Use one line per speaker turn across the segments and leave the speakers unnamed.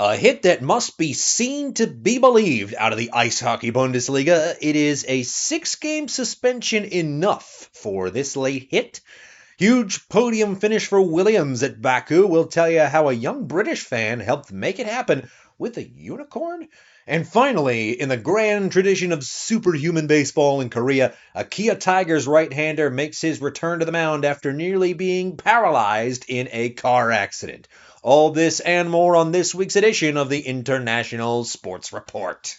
A hit that must be seen to be believed out of the Ice Hockey Bundesliga. It is a 6-game suspension enough for this late hit. Huge podium finish for Williams at Baku. We'll tell you how a young British fan helped make it happen with a unicorn. And finally, in the grand tradition of superhuman baseball in Korea, a Kia Tigers right-hander makes his return to the mound after nearly being paralyzed in a car accident. All this and more on this week's edition of the International Sports Report.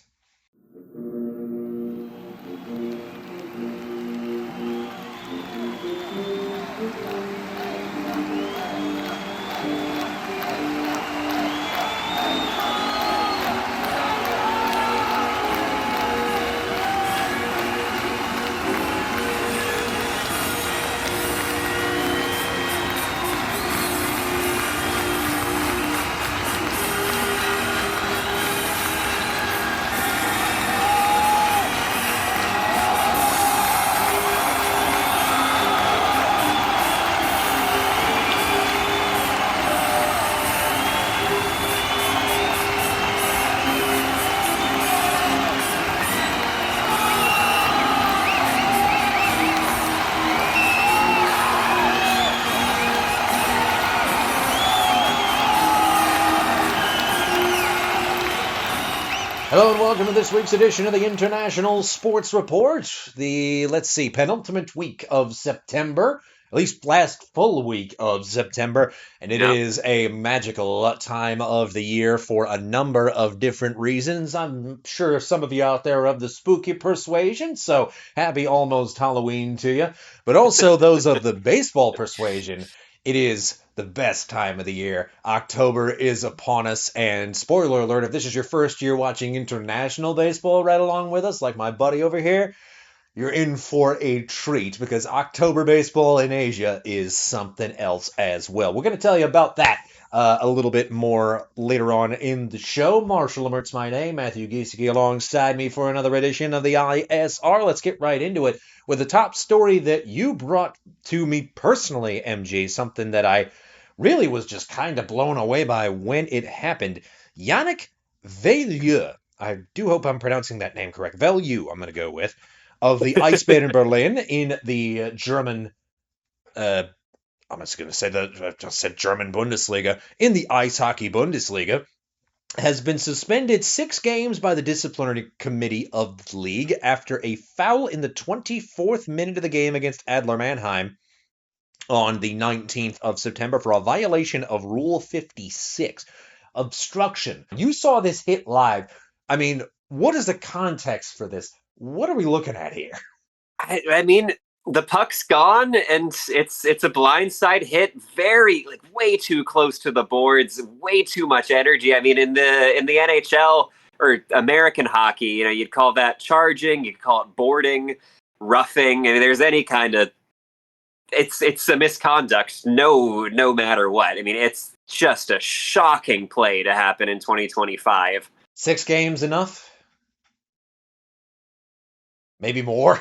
Hello and welcome to this week's edition of the International Sports Report. The, penultimate week of September, at least last full week of September, and it is a magical time of the year for a number of different reasons. I'm sure some of you out there are of the spooky persuasion, so happy almost Halloween to you. But also those of the baseball persuasion, it is the best time of the year. October is upon us, and spoiler alert, if this is your first year watching international baseball right along with us, like my buddy over here, you're in for a treat, because October baseball in Asia is something else as well. We're going to tell you about that a little bit more later on in the show. Marshall Emmert's my name, Matthew Giesecke alongside me for another edition of the ISR. Let's get right into it with the top story that you brought to me personally, MG, something that I really was just kind of blown away by when it happened. Yannick Veilleux, I do hope I'm pronouncing that name correct, Veilleux I'm going to go with, of the Eisbären Berlin in the German, I'm just going to say that, I just said German Bundesliga, in the Ice Hockey Bundesliga, has been suspended 6 games by the disciplinary committee of the league after a foul in the 24th minute of the game against Adler Mannheim on the 19th of September for a violation of Rule 56, obstruction. You saw this hit live. I mean, what is the context for this? What are we looking at here?
I mean, the puck's gone, and it's a blindside hit, way too close to the boards, way too much energy. I mean, in the NHL or American hockey, you'd call that charging, you'd call it boarding, roughing. I mean, there's any kind of it's a misconduct, no matter what. I mean, it's just a shocking play to happen in 2025.
6 games enough? Maybe more.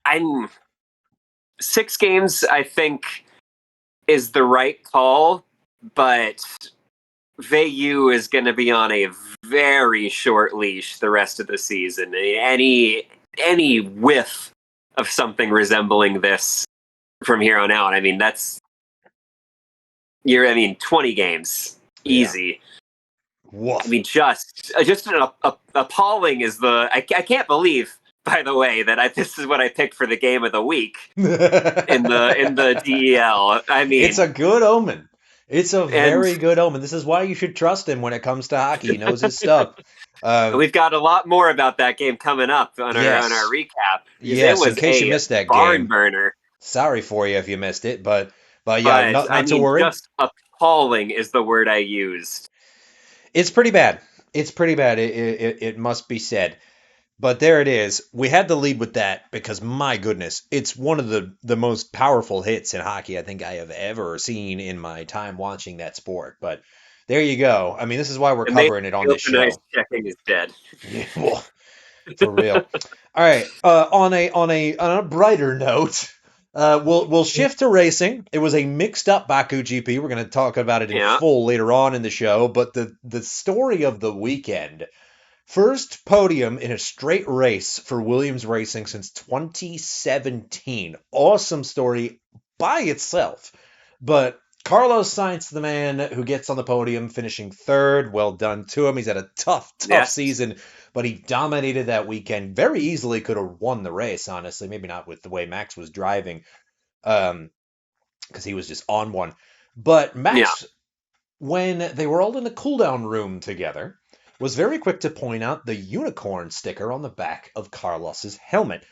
I'm 6 games, I think, is the right call, but Veilleux is going to be on a very short leash the rest of the season. Any whiff of something resembling this from here on out, I mean, 20 games, easy.
Yeah.
I mean, just appalling is the. I can't believe, by the way, that this is what I picked for the game of the week in the DEL. I mean,
it's a good omen. It's a very good omen. This is why you should trust him when it comes to hockey. He knows his stuff.
We've got a lot more about that game coming up on our recap.
Yes, it was in case you missed that
barn burner.
Sorry for you if you missed it, but yeah, not to worry.
Just appalling is the word I used.
It's pretty bad. It must be said. But there it is. We had the lead with that because, my goodness, it's one of the most powerful hits in hockey I think I have ever seen in my time watching that sport. But there you go. I mean, this is why we're covering it on this show.
Checking is dead.
Yeah, well, for real. All right. On a brighter note, We'll shift to racing. It was a mixed up Baku GP. We're going to talk about it in
Yeah.
full later on in the show. But the story of the weekend, first podium in a straight race for Williams Racing since 2017. Awesome story by itself. But Carlos Sainz, the man who gets on the podium, finishing third. Well done to him. He's had a tough
Yes.
season, but he dominated that weekend. Very easily could have won the race, honestly. Maybe not with the way Max was driving, because he was just on one. But Max, when they were all in the cool-down room together, was very quick to point out the unicorn sticker on the back of Carlos's helmet.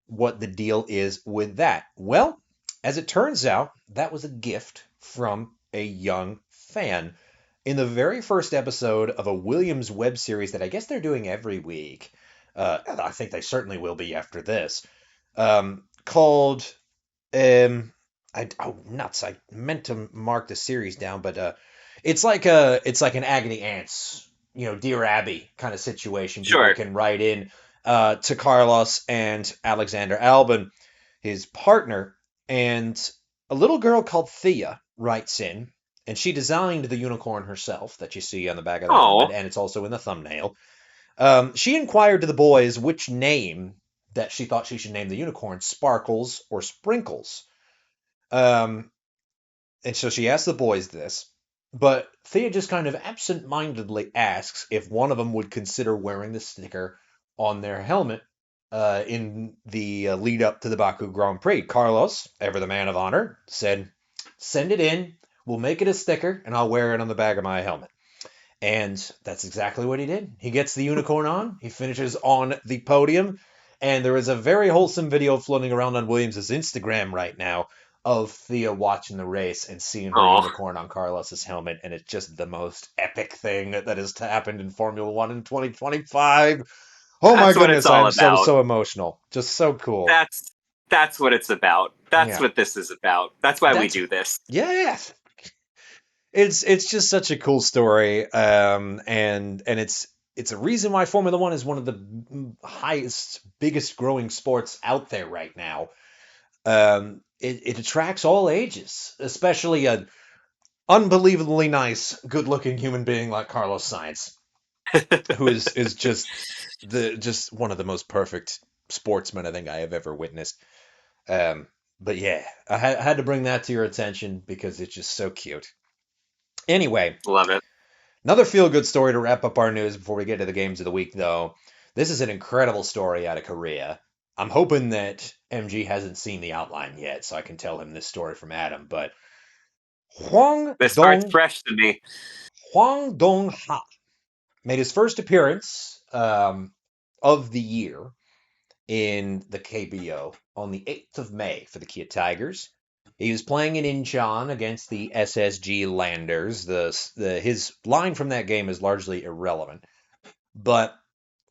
What the deal is with that? Well, as it turns out, that was a gift from a young fan. In the very first episode of a Williams web series that I guess they're doing every week, I think they certainly will be after this, called nuts! I meant to mark the series down, but it's like an Agony Ants, Dear Abby kind of situation.
Sure.
People can write in to Carlos and Alexander Albon, his partner, and a little girl called Thea writes in, and she designed the unicorn herself that you see on the back of the helmet, and it's also in the thumbnail. She inquired to the boys which name that she thought she should name the unicorn, Sparkles or Sprinkles. And so she asked the boys this, but Thea just kind of absent-mindedly asks if one of them would consider wearing the sticker on their helmet in the lead up to the Baku Grand Prix. Carlos, ever the man of honor, said, "Send it in, we'll make it a sticker, and I'll wear it on the back of my helmet." And that's exactly what he did. He gets the unicorn on, he finishes on the podium, and there is a very wholesome video floating around on Williams' Instagram right now of Thea watching the race and seeing her unicorn on Carlos's helmet, and it's just the most epic thing that has happened in Formula One in 2025. Oh my goodness, I'm so emotional. Just so cool.
That's what it's about. That's what this is about. That's why we do this.
Yeah. It's just such a cool story, and it's a reason why Formula One is one of the highest, biggest growing sports out there right now. It attracts all ages, especially an unbelievably nice, good-looking human being like Carlos Sainz, who is just one of the most perfect sportsmen I think I have ever witnessed. But yeah, I had to bring that to your attention because it's just so cute. Anyway,
love it.
Another feel-good story to wrap up our news before we get to the games of the week, though. This is an incredible story out of Korea. I'm hoping that MG hasn't seen the outline yet, so I can tell him this story from Adam. But
this part's fresh to me.
Hwang Dong-ha made his first appearance of the year in the KBO on the 8th of May for the Kia Tigers. He was playing in Incheon against the SSG Landers. His line from that game is largely irrelevant. But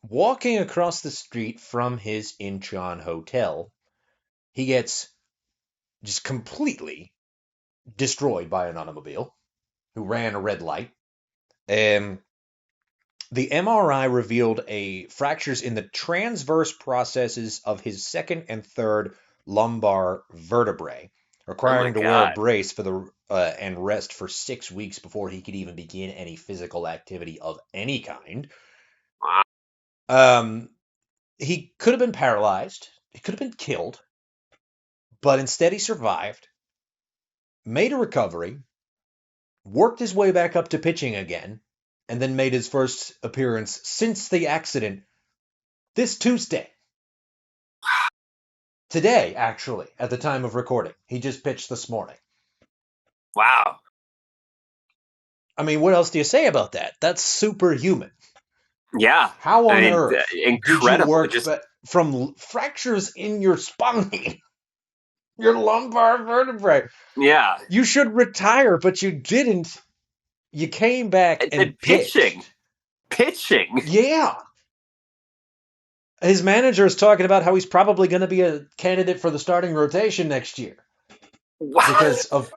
walking across the street from his Incheon hotel, he gets just completely destroyed by an automobile who ran a red light. The MRI revealed fractures in the transverse processes of his second and third lumbar vertebrae, requiring him to wear a brace and rest for 6 weeks before he could even begin any physical activity of any kind.
Wow.
He could have been paralyzed. He could have been killed. But instead he survived, made a recovery, worked his way back up to pitching again, and then made his first appearance since the accident this Tuesday. Today, actually, at the time of recording. He just pitched this morning.
Wow.
I mean, what else do you say about that? That's superhuman.
Yeah.
How on earth
incredible.
did you work from fractures in your spine, your lumbar vertebrae?
Yeah.
You should retire, but you didn't. You came back and
pitching.
Yeah. His manager is talking about how he's probably going to be a candidate for the starting rotation next year.
What?
Because of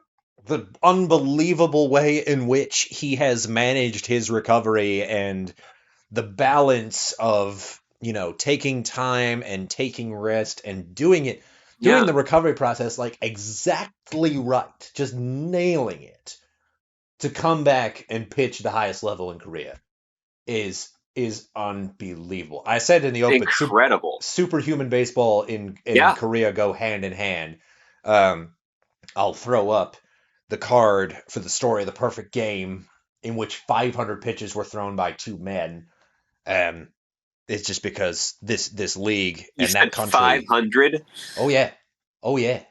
the unbelievable way in which he has managed his recovery and the balance of, taking time and taking rest and doing it doing
Yeah.
the recovery process like exactly right, just nailing it to come back and pitch the highest level in Korea is unbelievable. I said in the open,
Incredible.
superhuman baseball in
Yeah.
Korea go hand in hand. I'll throw up the card for the story of the perfect game in which 500 pitches were thrown by two men. It's just because this league
You
and that
said
country.
500?
Oh yeah, oh yeah.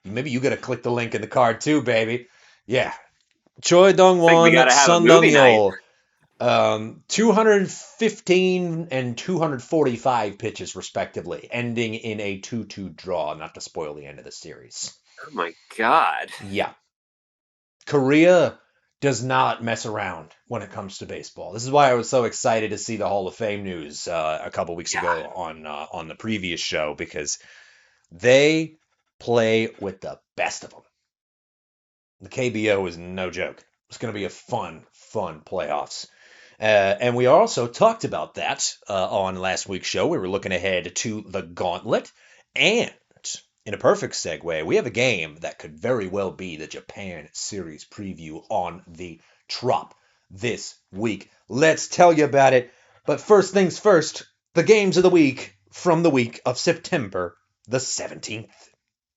Maybe you gotta click the link in the card too, baby. Yeah, Choi Dong
I think we
Won,
gotta have a
Sun Dong
movie night.
Yeol. 215 and 245 pitches respectively, ending in a 2-2 draw, not to spoil the end of the series.
Oh my god.
Yeah. Korea does not mess around when it comes to baseball. This is why I was so excited to see the Hall of Fame news a couple weeks ago on the previous show, because they play with the best of them. The KBO is no joke. It's going to be a fun playoffs. And we also talked about that on last week's show. We were looking ahead to the Gauntlet. And in a perfect segue, we have a game that could very well be the Japan Series preview on the Trop this week. Let's tell you about it. But first things first, the games of the week from the week of September the 17th.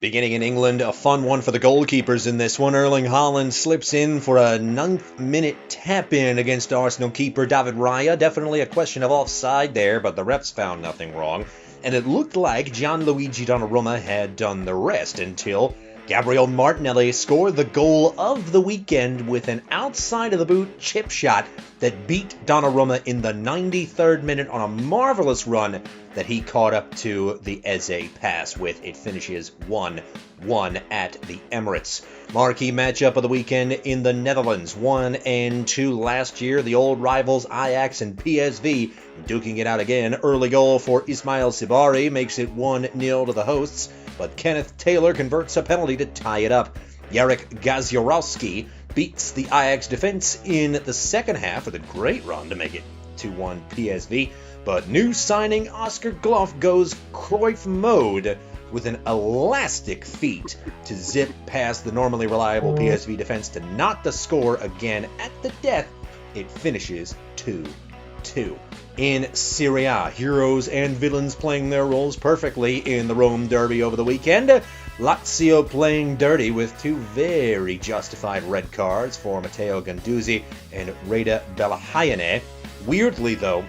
Beginning in England, a fun one for the goalkeepers in this one. Erling Haaland slips in for a 9th-minute tap-in against Arsenal keeper David Raya. Definitely a question of offside there, but the refs found nothing wrong. And it looked like Gianluigi Donnarumma had done the rest until Gabriel Martinelli scored the goal of the weekend with an outside-of-the-boot chip shot that beat Donnarumma in the 93rd minute on a marvelous run that he caught up to the Eze pass with. It finishes 1-1 at the Emirates. Marquee matchup of the weekend in the Netherlands. 1-2 last year. The old rivals Ajax and PSV duking it out again. Early goal for Ismail Sibari makes it 1-0 to the hosts, but Kenneth Taylor converts a penalty to tie it up. Jarek Gaziorowski beats the Ajax defense in the second half with a great run to make it 2-1 PSV. But new signing Oscar Gloff goes Cruyff mode with an elastic feat to zip past the normally reliable PSV defense to knot the score again at the death. It finishes 2-2. In Serie A, heroes and villains playing their roles perfectly in the Rome derby over the weekend. Lazio playing dirty with two very justified red cards for Matteo Ganduzzi and Reda Belahayane. Weirdly though,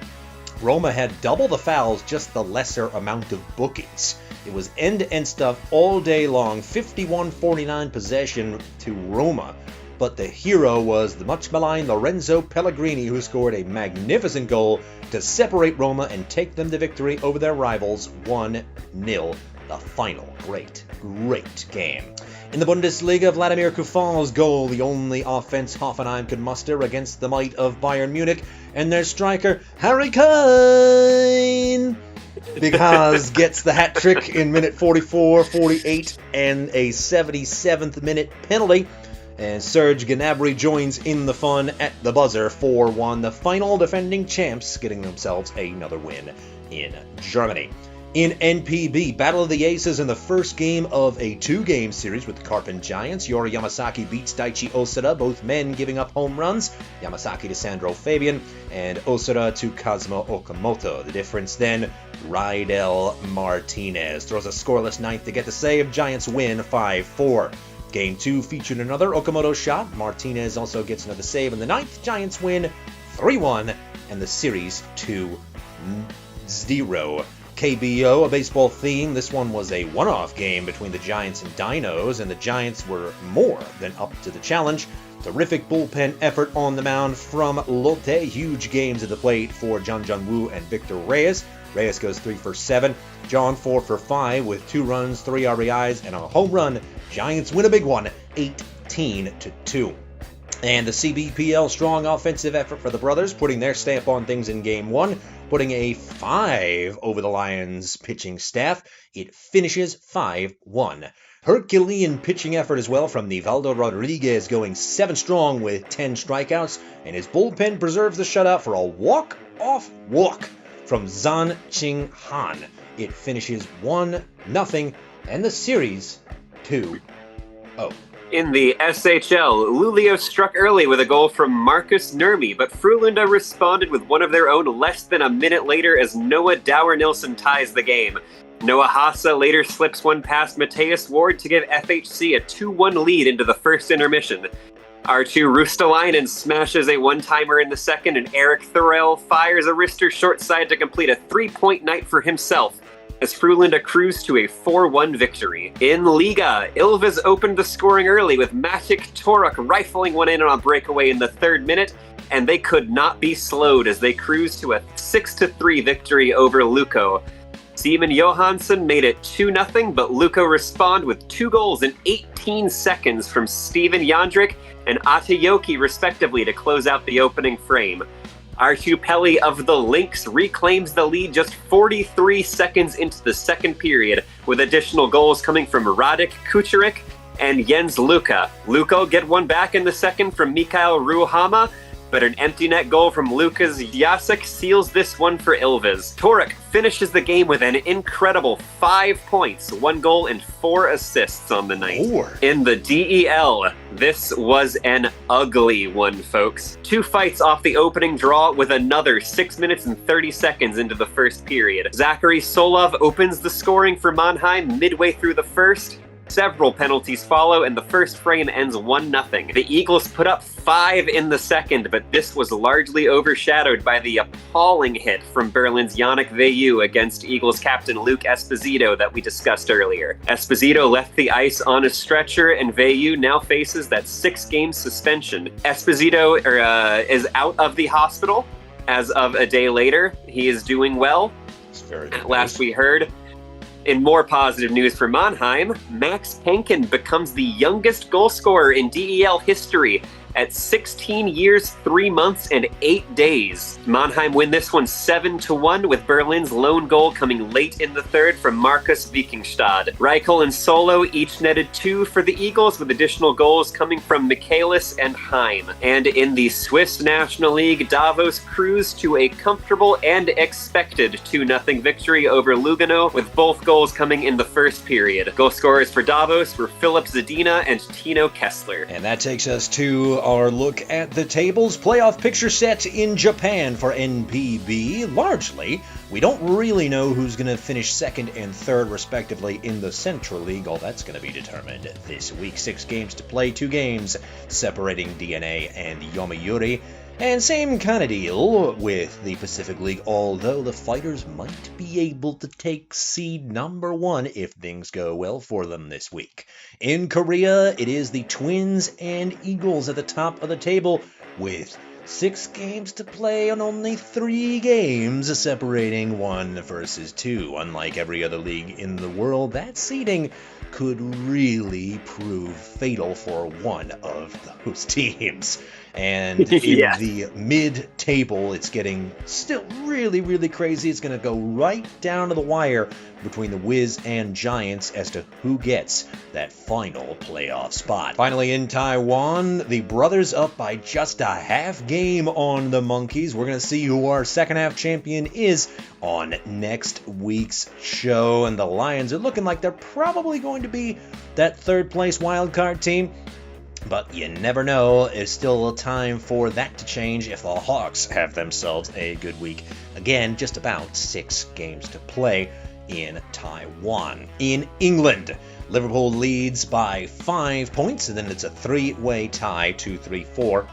Roma had double the fouls, just the lesser amount of bookings. It was end-to-end stuff all day long, 51-49 possession to Roma. But the hero was the much-maligned Lorenzo Pellegrini, who scored a magnificent goal to separate Roma and take them to victory over their rivals 1-0. The final great game. In the Bundesliga, Vladimir Kufan's goal, the only offense Hoffenheim could muster against the might of Bayern Munich, and their striker, Harry Kane, because gets the hat trick in minute 44, 48, and a 77th minute penalty. And Serge Gnabry joins in the fun at the buzzer, 4-1. The final defending champs getting themselves another win in Germany. In NPB, Battle of the Aces in the first game of a two-game series with the Karpin Giants. Yori Yamasaki beats Daichi Osada, both men giving up home runs. Yamasaki to Sandro Fabian, and Osada to Kazuma Okamoto. The difference then, Rydel Martinez throws a scoreless ninth to get the save. Giants win 5-4. Game 2 featured another Okamoto shot. Martinez also gets another save in the ninth. Giants win 3-1, and the series 2-0. KBO, a baseball theme. This one was a one-off game between the Giants and Dinos, and the Giants were more than up to the challenge. Terrific bullpen effort on the mound from Lotte. Huge games at the plate for Jun Wu and Victor Reyes. Reyes goes 3 for 7. John 4 for 5 with 2 runs, 3 RBIs, and a home run. Giants win a big one, 18-2. And the CBPL strong offensive effort for the brothers, putting their stamp on things in Game 1, putting a 5 over the Lions pitching staff. It finishes 5-1. Herculean pitching effort as well from Nivaldo Rodriguez, going 7 strong with 10 strikeouts, and his bullpen preserves the shutout for a walk-off walk from Zan Ching Han. It finishes 1-0 and the series 2-0.
In the SHL, Luleå struck early with a goal from Marcus Nurmi, but Frölunda responded with one of their own less than a minute later as Noah Dower-Nilsson ties the game. Noah Hassa later slips one past Matthias Ward to give FHC a 2-1 lead into the first intermission. Arttu Rustalainen smashes a one-timer in the second, and Eric Thorell fires a wrister short side to complete a 3-point night for himself, as Frölunda cruised to a 4-1 victory. In Liga, Ilves opened the scoring early with Maciek Torok rifling one in on a breakaway in the 3rd minute, and they could not be slowed as they cruised to a 6-3 victory over Lukko. Simon Johansson made it 2-0, but Lukko responded with 2 goals in 18 seconds from Steven Jandrik and Atajoki respectively to close out the opening frame. Arttu Peli of the Lynx reclaims the lead just 43 seconds into the second period, with additional goals coming from Radek Kucherik and Jens Luka. Lukko get one back in the second from Mikael Ruhama, but an empty net goal from Lukas Jacek seals this one for Ilves. Torok finishes the game with an incredible 5 points, 1 goal and 4 assists on the night. In the DEL, this was an ugly one, folks. 2 fights off the opening draw with another 6 minutes and 30 seconds into the first period. Zachary Solov opens the scoring for Mannheim midway through the first. Several penalties follow, and the first frame ends 1-0. The Eagles put up 5 in the second, but this was largely overshadowed by the appalling hit from Berlin's Yannick Veilleux against Eagles captain Luke Esposito that we discussed earlier. Esposito left the ice on a stretcher, and Veilleux now faces that 6-game suspension. Esposito is out of the hospital as of a day later. He is doing well. At last we heard. In more positive news for Mannheim, Max Penkin becomes the youngest goal scorer in DEL history at 16 years, 3 months, and 8 days. Mannheim win this one 7-1, with Berlin's lone goal coming late in the third from Marcus Vikingstad. Reichel and Solo each netted 2 for the Eagles, with additional goals coming from Michaelis and Heim. And in the Swiss National League, Davos cruised to a comfortable and expected 2-0 victory over Lugano, with both goals coming in the first period. Goal scorers for Davos were Philip Zadina and Tino Kessler.
And that takes us to our look at the table's playoff picture set in Japan for NPB. Largely, we don't really know who's going to finish second and third, respectively, in the Central League. All that's going to be determined this week. 6 games to play, 2 games separating DNA and Yomiuri. And same kind of deal with the Pacific League, although the Fighters might be able to take seed number 1 if things go well for them this week. In Korea, it is the Twins and Eagles at the top of the table with 6 games to play and only 3 games separating 1 versus 2. Unlike every other league in the world, that seeding could really prove fatal for one of those teams. And in the mid-table, it's getting still really, really crazy. It's going to go right down to the wire between the Wiz and Giants as to who gets that final playoff spot. Finally, in Taiwan, the Brothers up by just a half game on the Monkeys. We're going to see who our second-half champion is on next week's show. And the Lions are looking like they're probably going to be that third-place wildcard team. But you never know. There's still a time for that to change if the Hawks have themselves a good week. Again, just about 6 games to play in Taiwan. In England, Liverpool leads by 5 points, and then it's a 3-way tie, 2-3-4,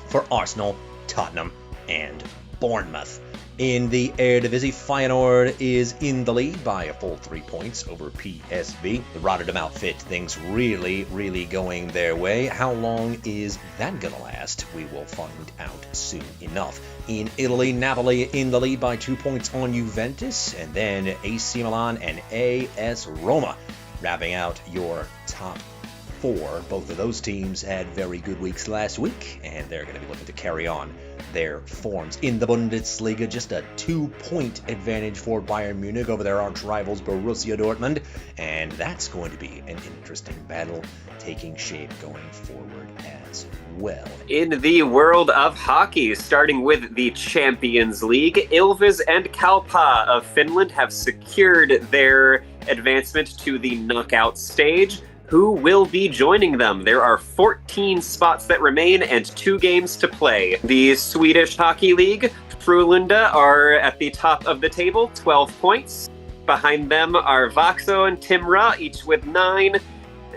for Arsenal, Tottenham, and Bournemouth. In the Eredivisie, Feyenoord is in the lead by a full 3 points over PSV. The Rotterdam outfit, things really, really going their way. How long is that going to last? We will find out soon enough. In Italy, Napoli in the lead by 2 points on Juventus, and then AC Milan and AS Roma wrapping out your top 4. Both of those teams had very good weeks last week, and they're going to be looking to carry on their forms. In the Bundesliga, just a 2-point advantage for Bayern Munich over their arch rivals Borussia Dortmund, and that's going to be an interesting battle taking shape going forward as well.
In the world of hockey, starting with the Champions League, Ilves and Kalpa of Finland have secured their advancement to the knockout stage. Who will be joining them? There are 14 spots that remain and 2 games to play. The Swedish Hockey League, Frölunda, are at the top of the table, 12 points. Behind them are Vaxo and Timra, each with 9.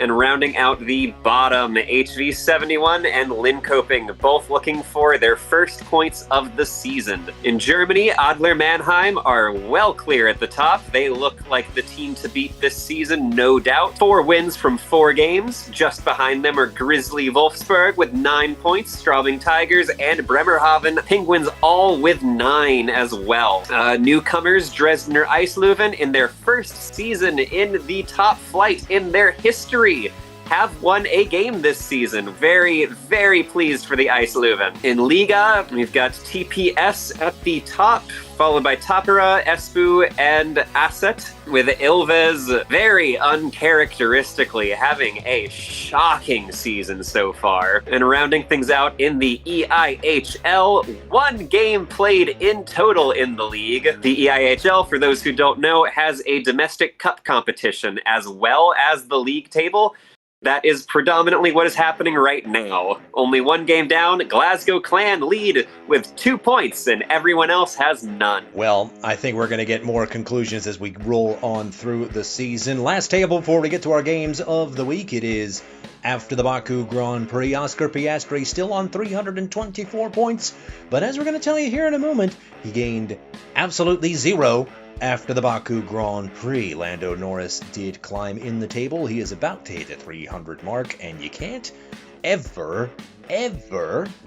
And rounding out the bottom, HV71 and Linköping, both looking for their first points of the season. In Germany, Adler Mannheim are well clear at the top. They look like the team to beat this season, no doubt. 4 wins from 4 games. Just behind them are Grizzly Wolfsburg with 9 points, Straubing Tigers and Bremerhaven Penguins all with 9 as well. Newcomers Dresdner Eislöwen in their first season in the top flight in their history have won a game this season. Very, very pleased for the Eislöwen. In Liga, we've got TPS at the top, followed by Tappara, Espoo, and Asset, with Ilves very uncharacteristically having a shocking season so far. And rounding things out in the EIHL, 1 game played in total in the league. The EIHL, for those who don't know, has a domestic cup competition as well as the league table. That is predominantly what is happening right now. Only 1 game down, Glasgow Clan lead with 2 points, and everyone else has none.
Well, I think we're going to get more conclusions as we roll on through the season. Last table before we get to our games of the week, it is after the Baku Grand Prix. Oscar Piastri still on 324 points, but as we're going to tell you here in a moment, he gained absolutely 0 after the Baku Grand Prix. Lando Norris did climb in the table. He is about to hit the 300 mark, and you can't ever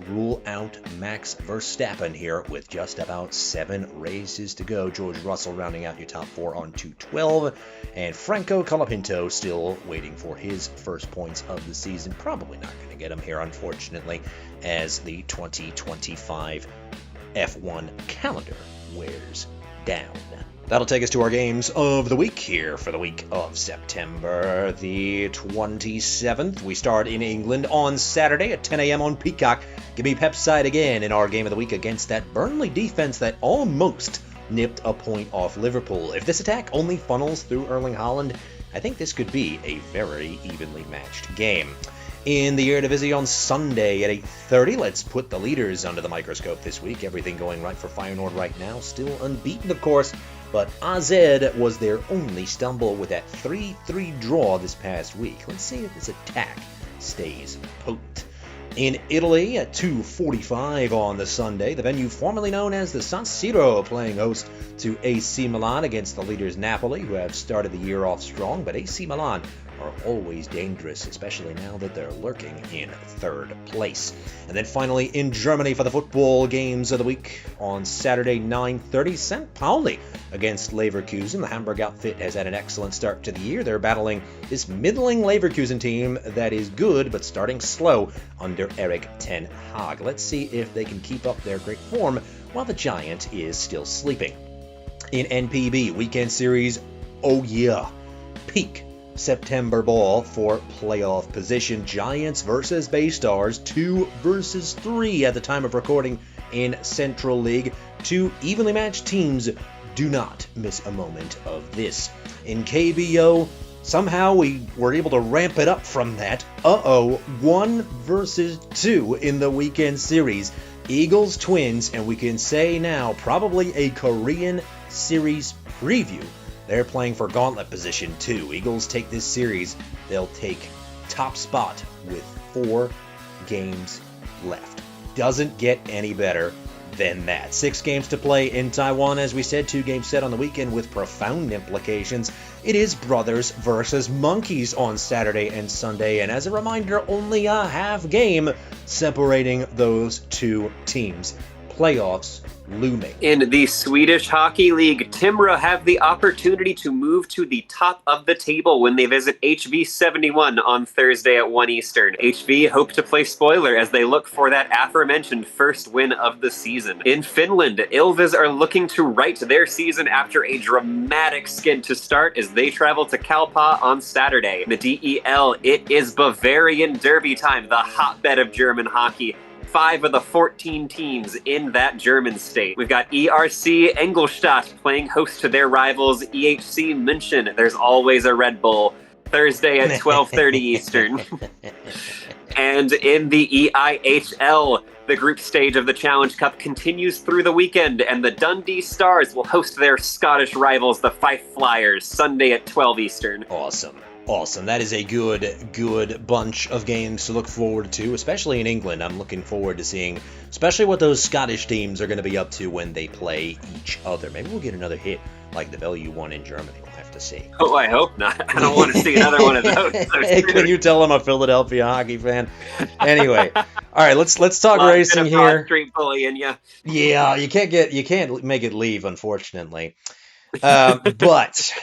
rule out Max Verstappen here with just about 7 races to go. George Russell rounding out your top 4 on 212, and Franco Colapinto still waiting for his first points of the season. Probably not going to get him here, unfortunately, as the 2025 F1 calendar wears down. That'll take us to our games of the week here for the week of September the 27th. We start in England on Saturday at 10 a.m. on Peacock. Give me Pepside again in our game of the week against that Burnley defense that almost nipped a point off Liverpool. If this attack only funnels through Erling Haaland, I think this could be a very evenly matched game. In the Eredivisie on Sunday at 8:30, let's put the leaders under the microscope this week. Everything going right for Feyenoord right now, still unbeaten of course, but AZ was their only stumble with that 3-3 draw this past week. Let's see if this attack stays potent. In Italy at 2:45 on the Sunday, the venue formerly known as the San Siro playing host to AC Milan against the leaders Napoli, who have started the year off strong, but AC Milan are always dangerous, especially now that they're lurking in 3rd place. And then finally in Germany for the football games of the week on Saturday 9:30, St. Pauli against Leverkusen. The Hamburg outfit has had an excellent start to the year. They're battling this middling Leverkusen team that is good but starting slow under Erik ten Hag. Let's see if they can keep up their great form while the Giant is still sleeping. In NPB weekend series, oh yeah, peak September ball for playoff position. Giants versus Bay Stars, 2 versus 3 at the time of recording in Central League. 2 evenly matched teams. Do not miss a moment of this. In KBO, somehow we were able to ramp it up from that. 1 versus 2 in the weekend series. Eagles Twins, and we can say now probably a Korean series preview. They're playing for gauntlet position too. Eagles take this series. They'll take top spot with 4 games left. Doesn't get any better than that. 6 games to play in Taiwan, as we said, 2 games set on the weekend with profound implications. It is brothers versus monkeys on Saturday and Sunday, and as a reminder, only a half game separating those 2 teams. Playoffs looming.
In the Swedish Hockey League, Timrå have the opportunity to move to the top of the table when they visit HV71 on Thursday at 1 Eastern. HV hope to play spoiler as they look for that aforementioned first win of the season. In Finland, Ilves are looking to right their season after a dramatic skid to start as they travel to Kalpa on Saturday. The DEL, it is Bavarian Derby time, the hotbed of German hockey. 5 of the 14 teams in that German state. We've got ERC Ingolstadt playing host to their rivals EHC München. There's always a Red Bull. Thursday at 12:30 Eastern. And in the EIHL, the group stage of the Challenge Cup continues through the weekend, and the Dundee Stars will host their Scottish rivals, the Fife Flyers, Sunday at 12 Eastern.
Awesome. That is a good bunch of games to look forward to, especially in England. I'm looking forward to seeing, especially what those Scottish teams are going to be up to when they play each other. Maybe we'll get another hit like the value one in Germany. We'll have to see.
Oh, I hope not. I don't want to see another one of those.
Can you tell I'm a Philadelphia hockey fan? Anyway, all right, let's talk racing here.
Street bullying you.
Yeah, you can't make it leave, unfortunately. But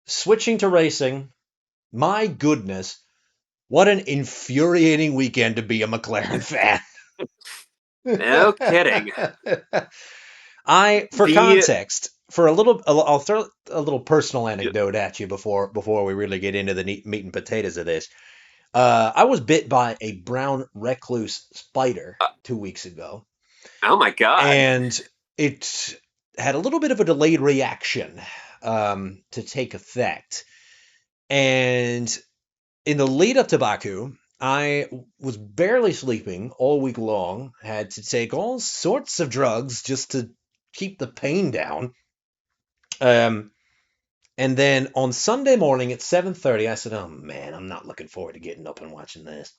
switching to racing, my goodness, what an infuriating weekend to be a McLaren fan.
No kidding.
For context, I'll throw a little personal anecdote at you before we really get into the meat and potatoes of this. I was bit by a brown recluse spider 2 weeks ago.
Oh my God.
And it had a little bit of a delayed reaction to take effect. And in the lead up to Baku, I was barely sleeping all week long, had to take all sorts of drugs just to keep the pain down. And then on Sunday morning at 7:30, I said, oh man, I'm not looking forward to getting up and watching this.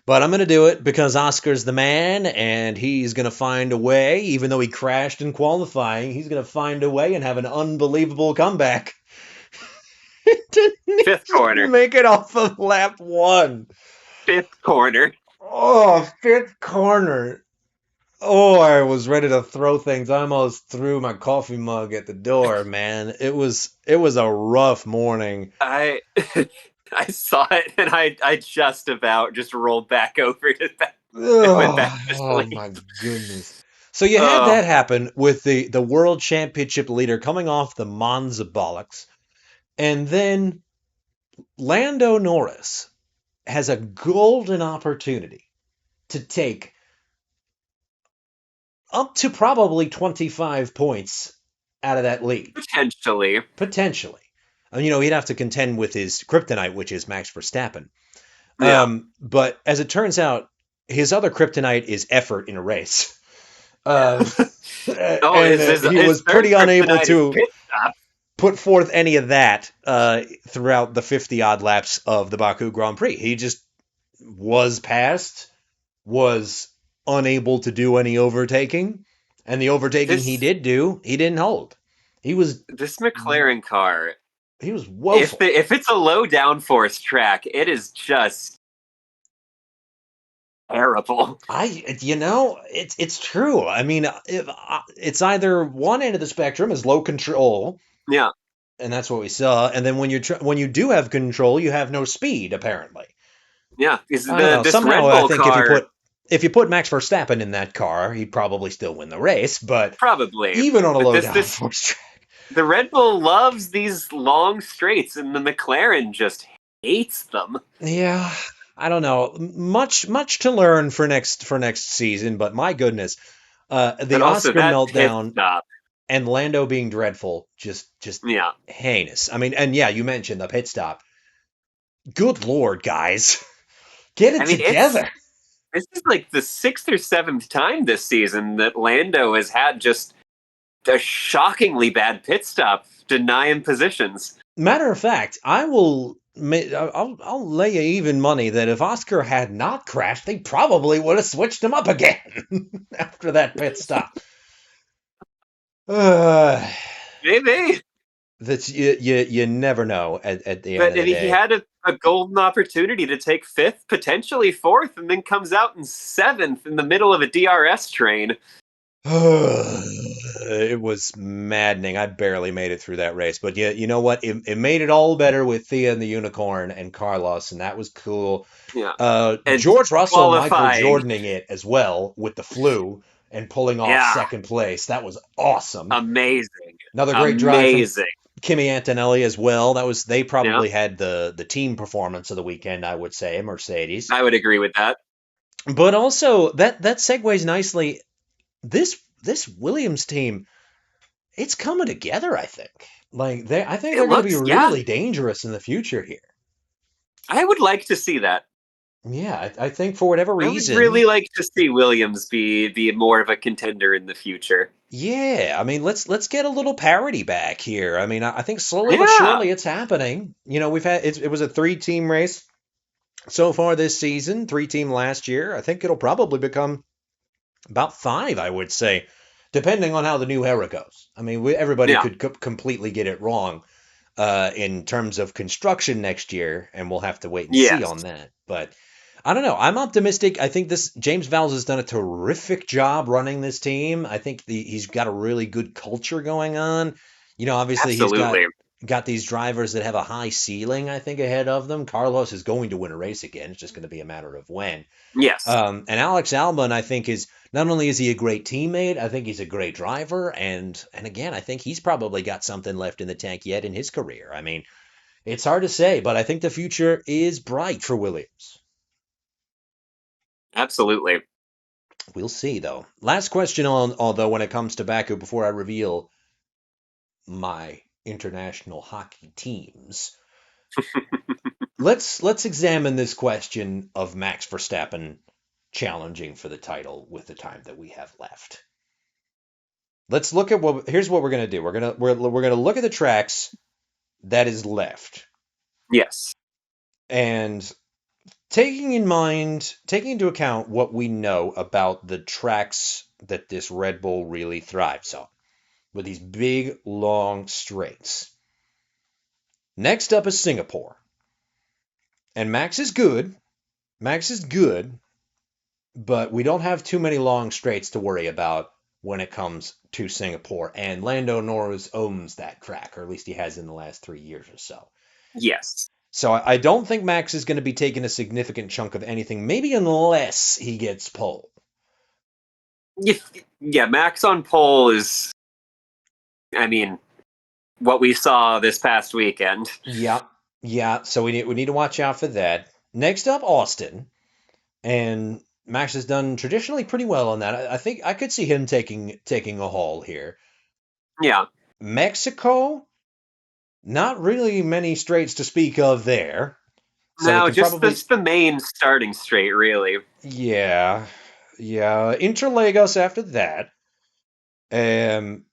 But I'm going to do it because Oscar's the man, and he's going to find a way, even though he crashed in qualifying, he's going to find a way and have an unbelievable comeback.
Fifth corner.
Make it off of lap 1.
Fifth corner.
Oh, fifth corner. Oh, I was ready to throw things. I almost threw my coffee mug at the door, man. It was a rough morning.
I saw it, and I just about just rolled back over to that. Went back to sleep.
Oh my goodness. So you had that happen with the World Championship leader coming off the Monza bollocks. And then Lando Norris has a golden opportunity to take up to probably 25 points out of that lead. Potentially. He'd have to contend with his kryptonite, which is Max Verstappen.
Yeah.
But as it turns out, his other kryptonite is effort in a race. He was pretty unable to put forth any of that throughout the 50-odd laps of the Baku Grand Prix. He just was passed, was unable to do any overtaking, and the overtaking he did do, he didn't hold.
This McLaren car.
He was woeful.
If it's a low downforce track, it is just terrible.
It's true. I mean, it's either one end of the spectrum is low control.
Yeah.
And that's what we saw. And then when you do have control, you have no speed, apparently.
Yeah.
Somehow, I think if you put Max Verstappen in that car, he'd probably still win the race. But
probably
even on a low downforce track.
The Red Bull loves these long straights, and the McLaren just hates them.
Yeah, I don't know. Much to learn for next season, but my goodness, the Oscar meltdown and Lando being dreadful, just heinous. I mean, and yeah, you mentioned the pit stop. Good Lord, guys, get it together.
This is like the 6th or 7th time this season that Lando has had just a shockingly bad pit stop, denying positions.
Matter of fact, I'll lay you even money that if Oscar had not crashed, they probably would have switched him up again after that pit stop.
Maybe.
That's you never know at the end of the day.
But he had a golden opportunity to take 5th, potentially 4th, and then comes out in 7th in the middle of a DRS train.
It was maddening. I barely made it through that race. But yeah, you know what? It made it all better with Thea and the Unicorn and Carlos, and that was cool.
Yeah.
And George Russell Michael Jordaning it as well with the flu and pulling off second place. That was awesome.
Amazing.
Another great drive from Kimi Antonelli as well. They probably had the team performance of the weekend, I would say, Mercedes.
I would agree with that.
But also that segues nicely. This Williams team, it's coming together, I think. I think
It
they're going to be
looks, yeah,
really dangerous in the future here.
I would like to see that.
Yeah, I think for whatever
I would
reason,
really like to see Williams be more of a contender in the future.
yeah, I mean, let's get a little parity back here. I mean, I think slowly but
Yeah.
surely it's happening. We've had it was a three-team race so far this season, three-team last year. I think it'll probably become about five, I would say, depending on how the new era goes. I mean, everybody
Yeah.
could completely get it wrong in terms of construction next year, and we'll have to wait and see
Yes.
on that. But I don't know. I'm optimistic. I think this James Vowles has done a terrific job running this team. I think he's got a really good culture going on. Obviously he's got
Absolutely.
these drivers that have a high ceiling, I think, ahead of them. Carlos is going to win a race again. It's just going to be a matter of when.
Yes.
And Alex Albon, I think, is not only is he a great teammate, I think he's a great driver, and again, I think he's probably got something left in the tank yet in his career. I mean, it's hard to say, but I think the future is bright for Williams.
Absolutely.
We'll see, though. Last question on, although when it comes to Baku, before I reveal my international hockey teams, let's examine this question of Max Verstappen challenging for the title with the time that we have left. Let's look at here's what we're gonna do. We're gonna look at the tracks that is left,
Yes.
and taking into account what we know about the tracks that this Red Bull really thrives on, with these big long straights. Next up is Singapore, and Max is good. Max is good, but we don't have too many long straights to worry about when it comes to Singapore. And Lando Norris owns that track, or at least he has in the last 3 years or so.
Yes.
So I don't think Max is going to be taking a significant chunk of anything, maybe unless he gets pole.
Yeah, Max on pole is, I mean, what we saw this past weekend.
Yeah, yeah. So we need to watch out for that. Next up, Austin, and Max has done traditionally pretty well on that. I think I could see him taking a haul here.
Yeah.
Mexico, not really many straights to speak of there. So we
No,
can
just
probably,
the main starting straight, really.
yeah, yeah. Interlagos after that. Um,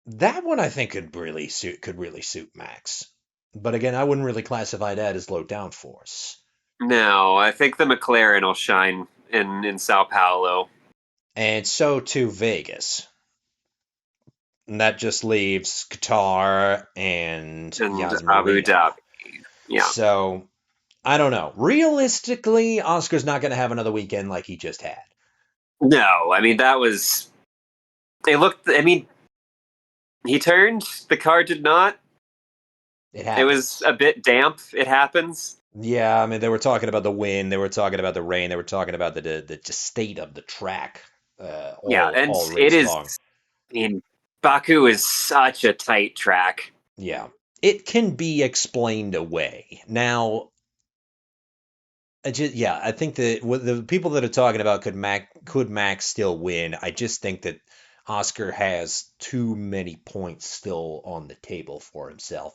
that one I think could really suit Max. But again, I wouldn't really classify that as low downforce.
No, I think the McLaren will shine in Sao Paulo.
And so too Vegas. And that just leaves Qatar and
And
Yas
Abu
Marina.
Dhabi. Yeah.
So I don't know. Realistically, Oscar's not going to have another weekend like he just had.
No, I mean that was. They looked. I mean, he turned. The car did not.
It
It was
happens.
a bit damp. It happens.
Yeah, I mean, they were talking about the wind, they were talking about the rain, they were talking about the state of the track
Yeah, and
all
it
race
is.
long.
I mean, Baku is such a tight track.
Yeah, it can be explained away. Now, yeah, I think that with the people that are talking about could Max still win? I just think that Oscar has too many points still on the table for himself.